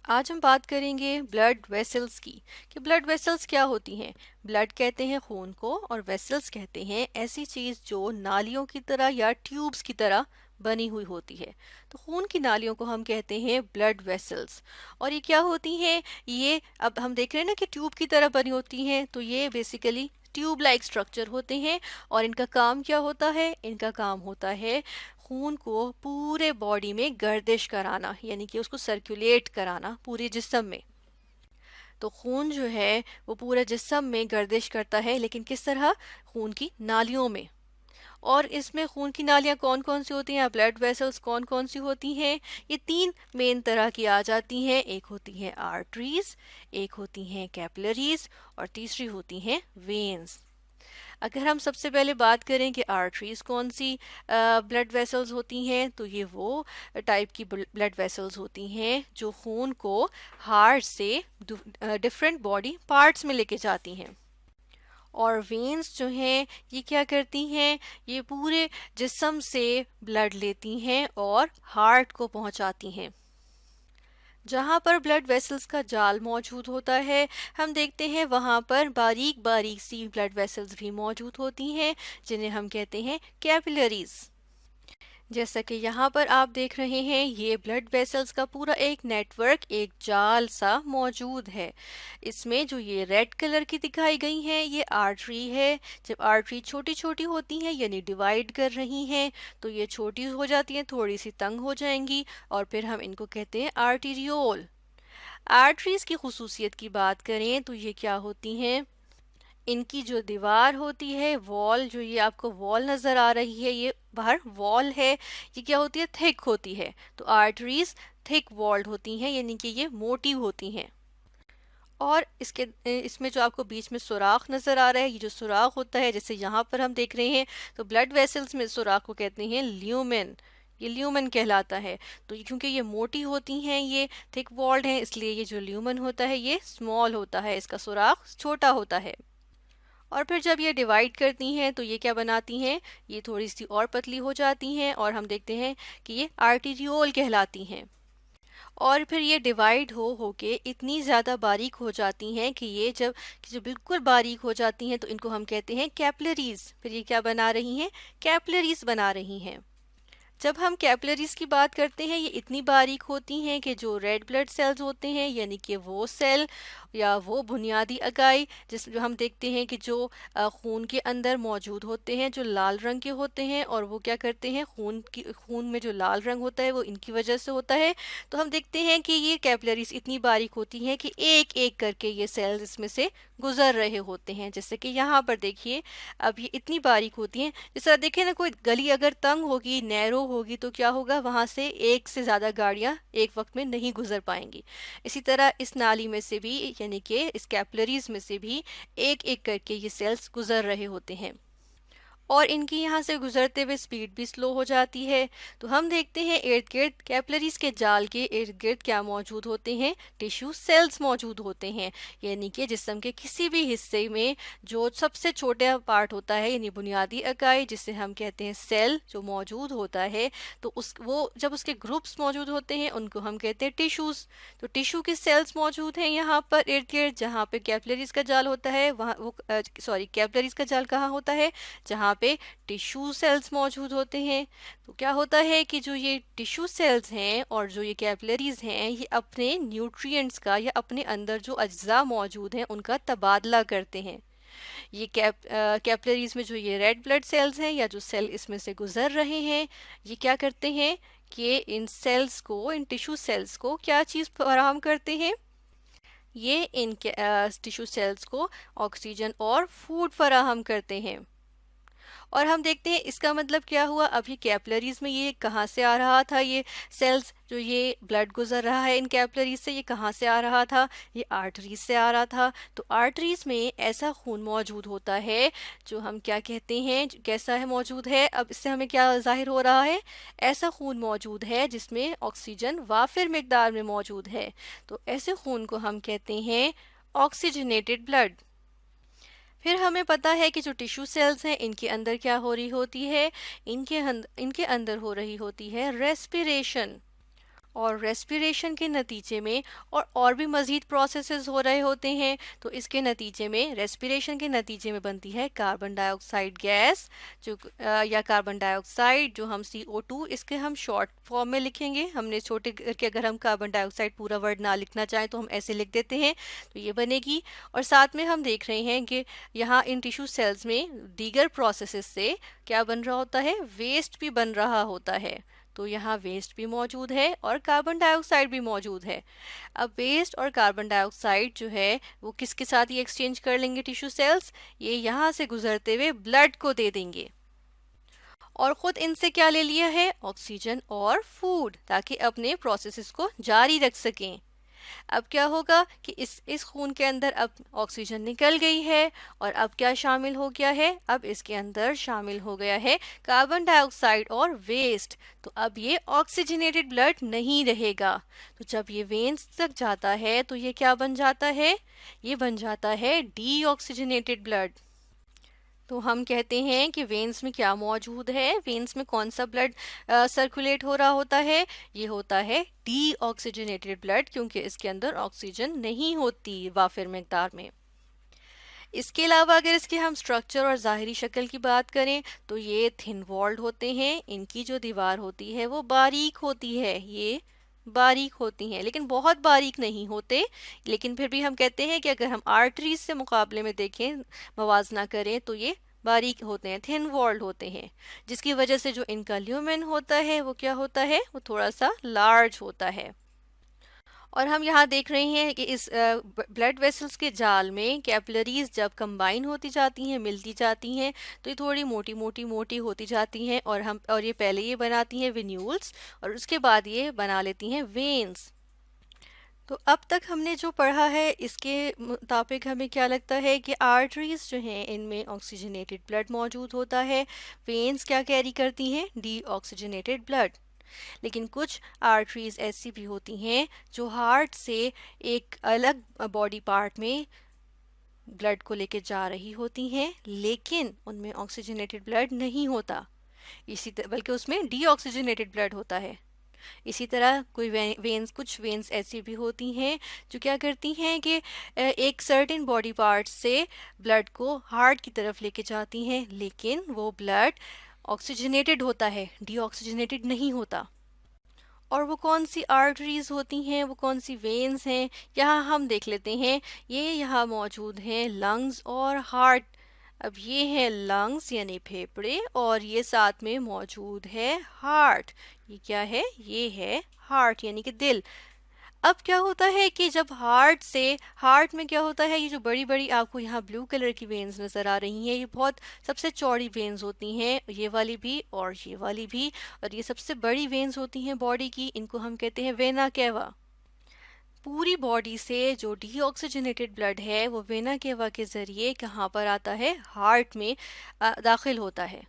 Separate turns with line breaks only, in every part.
आज हम बात करेंगे ब्लड वेसल्स की कि ब्लड वेसल्स क्या होती हैं। ब्लड कहते हैं खून को और वेसल्स कहते हैं ऐसी चीज़ जो नालियों की तरह या ट्यूब्स की तरह बनी हुई होती है। तो खून की नालियों को हम कहते हैं ब्लड वेसल्स। और ये क्या होती हैं? ये अब हम देख रहे हैं ना कि ट्यूब की तरह बनी होती हैं, तो ये बेसिकली ट्यूब लाइक स्ट्रक्चर होते हैं। और इनका काम क्या होता है? इनका काम होता है खून को पूरे बॉडी में गर्दिश कराना, यानी कि उसको सर्कुलेट कराना पूरे जिस्म में। तो खून जो है वो पूरे जिस्म में गर्दिश करता है, लेकिन किस तरह? खून की नालियों में। और इसमें खून की नालियाँ कौन कौन सी होती हैं, ब्लड वेसल्स कौन कौन सी होती हैं? ये तीन मेन तरह की आ जाती हैं। एक होती हैं आर्टरीज, एक होती हैं कैपिलरीज, और तीसरी होती हैं वेन्स। अगर हम सबसे पहले बात करें कि आर्टरीज कौन सी ब्लड वेसल्स होती हैं, तो ये वो टाइप की ब्लड वेसल्स होती हैं जो खून को हार्ट से डिफरेंट बॉडी पार्ट्स में लेके जाती हैं। और वेन्स जो हैं ये क्या करती हैं? ये पूरे जिस्म से ब्लड लेती हैं और हार्ट को पहुंचाती हैं। जहाँ पर ब्लड वेसल्स का जाल मौजूद होता है, हम देखते हैं वहाँ पर बारीक बारीक सी ब्लड वेसल्स भी मौजूद होती हैं, जिन्हें हम कहते हैं कैपिलरीज। जैसा कि यहाँ पर आप देख रहे हैं, ये ब्लड वेसल्स का पूरा एक नेटवर्क, एक जाल सा मौजूद है। इसमें जो ये रेड कलर की दिखाई गई हैं, ये आर्टरी है। जब आर्टरी छोटी छोटी होती हैं, यानी डिवाइड कर रही हैं, तो ये छोटी हो जाती हैं, थोड़ी सी तंग हो जाएंगी, और फिर हम इनको कहते हैं आर्टीरियोल। आर्टरीज की खुसूसियत की बात करें तो ये क्या होती हैं? इनकी जो दीवार होती है, वॉल, जो ये आपको वॉल नज़र आ रही है, ये बाहर वॉल है, ये क्या होती है? थिक होती है। तो आर्टरीज थिक वॉल्ड होती हैं, यानी कि ये मोटी होती हैं। और इसमें जो आपको बीच में सुराख नज़र आ रहा है, ये जो सुराख होता है, जैसे यहाँ पर हम देख रहे हैं, तो ब्लड वेसल्स में सुराख को कहते हैं ल्यूमेन। ये ल्यूमेन कहलाता है। तो क्योंकि ये मोटी होती हैं, ये थिक वॉल्ड हैं, इसलिए ये जो ल्यूमेन होता है ये स्मॉल होता है, इसका सुराख छोटा होता है। और फिर जब ये डिवाइड करती हैं तो ये क्या बनाती हैं? ये थोड़ी सी और पतली हो जाती हैं, और हम देखते हैं कि ये आर्टीरियोल कहलाती हैं। और फिर ये डिवाइड हो के इतनी ज़्यादा बारीक हो जाती हैं कि ये जब बिल्कुल बारीक हो जाती हैं, तो इनको हम कहते हैं कैपिलरीज। फिर ये क्या बना रही हैं? कैपिलरीज बना रही हैं। जब हम कैपिलरीज की बात करते हैं, ये इतनी बारीक होती हैं कि जो रेड ब्लड सेल्स होते हैं, यानी कि वो सेल या वो बुनियादी अकाई जो हम देखते हैं कि जो खून के अंदर मौजूद होते हैं, जो लाल रंग के होते हैं, और वो क्या करते हैं? खून में जो लाल रंग होता है वो इनकी वजह से होता है। तो हम देखते हैं कि ये कैपिलरीज इतनी बारीक होती हैं कि एक एक करके ये सेल्स इसमें से गुजर रहे होते हैं। जैसे कि यहाँ पर देखिए, अब ये इतनी बारीक होती हैं, जिस तरह देखिए ना, कोई गली अगर तंग होगी, नैरो होगी, तो क्या होगा? वहां से एक से ज्यादा गाड़ियां एक वक्त में नहीं गुजर पाएंगी। इसी तरह इस नाली में से भी, यानी कि इस कैपिलरीज में से भी एक एक करके ये सेल्स गुजर रहे होते हैं। और इनकी यहाँ से गुजरते हुए स्पीड भी स्लो हो जाती है। तो हम देखते हैं इर्द गिर्द कैपिलरीज के जाल के इर्द गिर्द क्या मौजूद होते हैं? टिश्यू सेल्स मौजूद होते हैं, यानी कि जिस्म के किसी भी हिस्से में जो सबसे छोटा पार्ट होता है, यानी बुनियादी इकाई जिसे हम कहते हैं सेल, जो मौजूद होता है, तो उस वो जब उसके ग्रुप्स मौजूद होते हैं उनको हम कहते हैं टिश्यूज। तो टिश्यू के सेल्स मौजूद हैं यहाँ पर इर्द गिर्द। जहाँ पे कैपिलरीज का जाल होता है, वहाँ वो सॉरी, कैपिलरीज का जाल कहाँ होता है? जहाँ पे टिश्यू सेल्स मौजूद होते हैं। तो क्या होता है कि जो ये टिश्यू सेल्स हैं और जो ये कैपिलरीज हैं, ये अपने न्यूट्रिएंट्स का या अपने अंदर जो अज्जा मौजूद हैं उनका तबादला करते हैं। ये कैपिलरीज में जो ये रेड ब्लड सेल्स हैं या जो सेल इसमें से गुजर रहे हैं, ये क्या करते हैं कि इन सेल्स को, इन टिश्यू सेल्स को क्या चीज़ फराहम करते हैं? ये इन टिश्यू सेल्स को ऑक्सीजन और फूड फराहम करते हैं। और हम देखते हैं इसका मतलब क्या हुआ? अभी कैपिलरीज में ये कहाँ से आ रहा था? ये सेल्स, जो ये ब्लड गुजर रहा है इन कैपिलरीज से, ये कहाँ से आ रहा था? ये आर्टरीज से आ रहा था। तो आर्टरीज में ऐसा खून मौजूद होता है जो हम क्या कहते हैं, कैसा है मौजूद है? अब इससे हमें क्या जाहिर हो रहा है? ऐसा खून मौजूद है जिसमें ऑक्सीजन वाफिर मिकदार में मौजूद है। तो ऐसे खून को हम कहते हैं ऑक्सीजनेटेड ब्लड। फिर हमें पता है कि जो टिश्यू सेल्स हैं, इनके अंदर क्या हो रही होती है? इनके अंदर हो रही होती है रेस्पिरेशन। और रेस्पिरेशन के नतीजे में और भी मज़ीद प्रोसेसेस हो रहे होते हैं, तो इसके नतीजे में रेस्पिरेशन के नतीजे में बनती है कार्बन डाइऑक्साइड गैस, जो या कार्बन डाइऑक्साइड, जो हम CO2, इसके हम शॉर्ट फॉर्म में लिखेंगे। हमने छोटे करके अगर हम कार्बन डाइऑक्साइड पूरा वर्ड ना लिखना चाहें तो हम ऐसे लिख देते हैं, तो ये बनेगी। और साथ में हम देख रहे हैं कि यहाँ इन टिश्यू सेल्स में दीगर प्रोसेसेस से क्या बन रहा होता है, वेस्ट भी बन रहा होता है। तो यहाँ वेस्ट भी मौजूद है और कार्बन डाइऑक्साइड भी मौजूद है। अब वेस्ट और कार्बन डाइऑक्साइड जो है वो किसके साथ ये एक्सचेंज कर लेंगे टिश्यू सेल्स, ये यहाँ से गुजरते हुए ब्लड को दे देंगे और खुद इनसे क्या ले लिया है, ऑक्सीजन और फूड, ताकि अपने प्रोसेसेस को जारी रख सकें। अब क्या होगा कि इस खून के अंदर अब ऑक्सीजन निकल गई है और अब क्या शामिल हो गया है, अब इसके अंदर शामिल हो गया है कार्बन डाइऑक्साइड और वेस्ट। तो अब ये ऑक्सीजनेटेड ब्लड नहीं रहेगा। तो जब ये वेन्स तक जाता है तो ये क्या बन जाता है, ये बन जाता है डीऑक्सीजनेटेड ब्लड। तो हम कहते हैं कि वेन्स में क्या मौजूद है, वेन्स में कौन सा ब्लड सर्कुलेट हो रहा होता है, ये होता है डीऑक्सीजनेटेड ब्लड, क्योंकि इसके अंदर ऑक्सीजन नहीं होती वाफिर मिकदार में। इसके अलावा अगर इसके हम स्ट्रक्चर और ज़ाहिरी शक्ल की बात करें तो ये थिन वॉल्ड होते हैं, इनकी जो दीवार होती है वो बारीक होती है, ये बारीक होती हैं लेकिन बहुत बारीक नहीं होते। लेकिन फिर भी हम कहते हैं कि अगर हम आर्टरीज से मुकाबले में देखें, मवाजना करें, तो ये बारीक होते हैं, थिन वॉल्ड होते हैं, जिसकी वजह से जो इनका ल्यूमेन होता है वो क्या होता है, वो थोड़ा सा लार्ज होता है। और हम यहाँ देख रहे हैं कि इस ब्लड वेसल्स के जाल में कैपिलरीज जब कंबाइन होती जाती हैं, मिलती जाती हैं, तो ये थोड़ी मोटी मोटी मोटी होती जाती हैं और ये पहले ये बनाती हैं वेन्यूल्स और उसके बाद ये बना लेती हैं वेन्स। तो अब तक हमने जो पढ़ा है इसके मुताबिक हमें क्या लगता है कि आर्टरीज जो हैं इनमें ऑक्सीजनेटेड ब्लड मौजूद होता है, वेन्स क्या कैरी करती हैं, डीऑक्सीजनेटेड ब्लड। लेकिन कुछ आर्टरीज ऐसी भी होती हैं जो हार्ट से एक अलग बॉडी पार्ट में ब्लड को लेके जा रही होती हैं, लेकिन उनमें ऑक्सीजनेटेड ब्लड नहीं होता, बल्कि उसमें डीऑक्सीजनेटेड ब्लड होता है। इसी तरह कुछ वेन्स ऐसी भी होती हैं जो क्या करती हैं कि एक सर्टेन बॉडी पार्ट से ब्लड को हार्ट की तरफ लेके जाती हैं, लेकिन वो ब्लड ऑक्सीजनेटेड होता है, डीऑक्सीजनेटेड नहीं होता। और वो कौन सी आर्टरीज होती हैं, वो कौन सी वेन्स हैं, यहाँ हम देख लेते हैं। ये यहाँ मौजूद हैं लंग्स और हार्ट। अब ये है लंग्स यानी फेफड़े और ये साथ में मौजूद है हार्ट। ये क्या है, ये है हार्ट यानी कि दिल। अब क्या होता है कि जब हार्ट में क्या होता है, ये जो बड़ी बड़ी आपको यहाँ ब्लू कलर की वेन्स नज़र आ रही हैं, ये बहुत सबसे चौड़ी वेन्स होती हैं, ये वाली भी और ये वाली भी, और ये सबसे बड़ी वेन्स होती हैं बॉडी की, इनको हम कहते हैं वेना केवा। पूरी बॉडी से जो डीऑक्सीजनेटेड ब्लड है वो वेना केवा के ज़रिए कहाँ पर आता है, हार्ट में दाखिल होता है।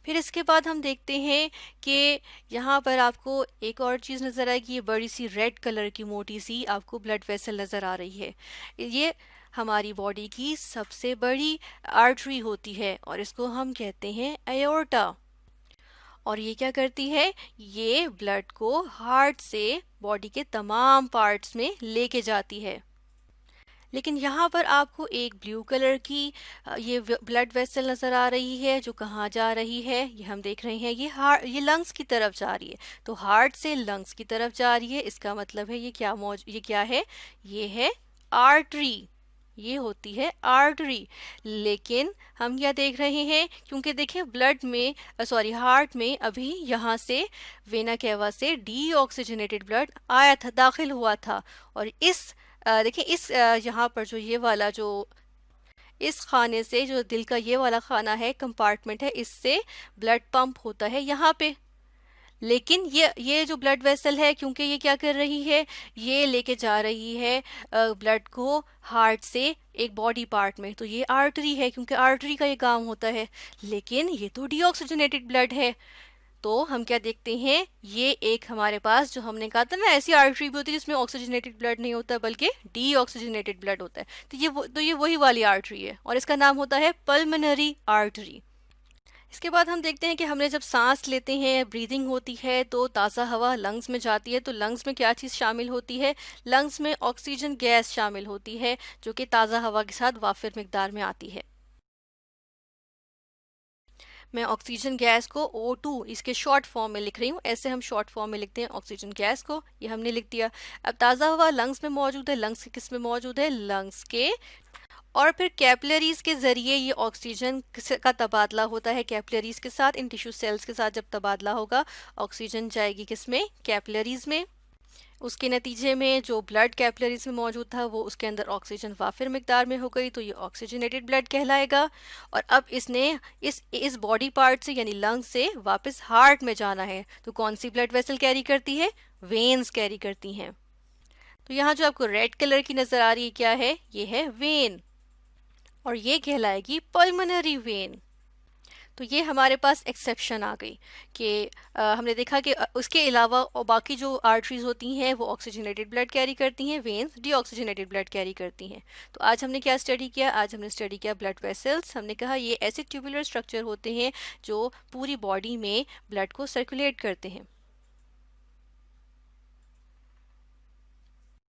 फिर इसके बाद हम देखते हैं कि यहाँ पर आपको एक और चीज़ नज़र आएगी, ये बड़ी सी रेड कलर की मोटी सी आपको ब्लड वेसल नज़र आ रही है। ये हमारी बॉडी की सबसे बड़ी आर्टरी होती है और इसको हम कहते हैं एओर्टा। और ये क्या करती है, ये ब्लड को हार्ट से बॉडी के तमाम पार्ट्स में लेके जाती है। लेकिन यहाँ पर आपको एक ब्लू कलर की ये ब्लड वेसल नज़र आ रही है जो कहाँ जा रही है, ये हम देख रहे हैं, ये लंग्स की तरफ जा रही है। तो हार्ट से लंग्स की तरफ जा रही है, इसका मतलब है ये क्या है, ये है आर्टरी, ये होती है आर्टरी। लेकिन हम क्या देख रहे हैं, क्योंकि देखें ब्लड में हार्ट में अभी यहाँ से वेना केवा से डीऑक्सीजनेटेड ब्लड आया था, दाखिल हुआ था, और देखिए इस यहाँ पर जो ये वाला जो इस खाने से, जो दिल का ये वाला खाना है, कंपार्टमेंट है, इससे ब्लड पंप होता है यहाँ पे। लेकिन ये जो ब्लड वेसल है, क्योंकि ये क्या कर रही है, ये लेके जा रही है ब्लड को हार्ट से एक बॉडी पार्ट में, तो ये आर्टरी है, क्योंकि आर्टरी का ये काम होता है। लेकिन ये तो डीऑक्सीजनेटेड ब्लड है। तो हम क्या देखते हैं, ये एक हमारे पास जो हमने कहा था ना, ऐसी आर्टरी भी होती है जिसमें ऑक्सीजनेटेड ब्लड नहीं होता बल्कि डीऑक्सीजनेटेड ब्लड होता है। तो ये वही वाली आर्टरी है और इसका नाम होता है पल्मोनरी आर्टरी। इसके बाद हम देखते हैं कि हमने जब सांस लेते हैं, ब्रीदिंग होती है, तो ताज़ा हवा लंग्स में जाती है, तो लंग्स में क्या चीज़ शामिल होती है? लंग्स में ऑक्सीजन गैस शामिल होती है, जो कि ताज़ा हवा के साथ वाफिर मिकदार में आती है। मैं ऑक्सीजन गैस को O2 इसके शॉर्ट फॉर्म में लिख रही हूँ, ऐसे हम शॉर्ट फॉर्म में लिखते हैं ऑक्सीजन गैस को, ये हमने लिख दिया। अब ताज़ा हवा लंग्स में मौजूद है, लंग्स के किस में मौजूद है? लंग्स के, और फिर कैपिलरीज के ज़रिए ये ऑक्सीजन का तबादला होता है कैपिलरीज के साथ, इन टिश्यू सेल्स के साथ जब तबादला होगा, ऑक्सीजन जाएगी किस में? कैपिलरीज में। उसके नतीजे में जो ब्लड कैपिलरीज में मौजूद था वो उसके अंदर ऑक्सीजन वाफिर मिकदार में हो गई, तो ये ऑक्सीजनेटेड ब्लड कहलाएगा। और अब इसने इस बॉडी पार्ट से यानी लंग से वापस हार्ट में जाना है, तो कौन सी ब्लड वेसल कैरी करती है? वेन्स कैरी करती हैं। तो यहाँ जो आपको रेड कलर की नजर आ रही है क्या है? ये है वेन, और ये कहलाएगी पल्मोनरी वेन। तो ये हमारे पास एक्सेप्शन आ गई कि हमने देखा कि उसके अलावा और बाकी जो आर्टरीज होती हैं वो ऑक्सीजनेटेड ब्लड कैरी करती हैं, वेन्स डीऑक्सीजनेटेड ब्लड कैरी करती हैं। तो आज हमने क्या स्टडी किया? आज हमने स्टडी किया ब्लड वेसल्स। हमने कहा ये ऐसे ट्यूबुलर स्ट्रक्चर होते हैं जो पूरी बॉडी में ब्लड को सर्कुलेट करते हैं।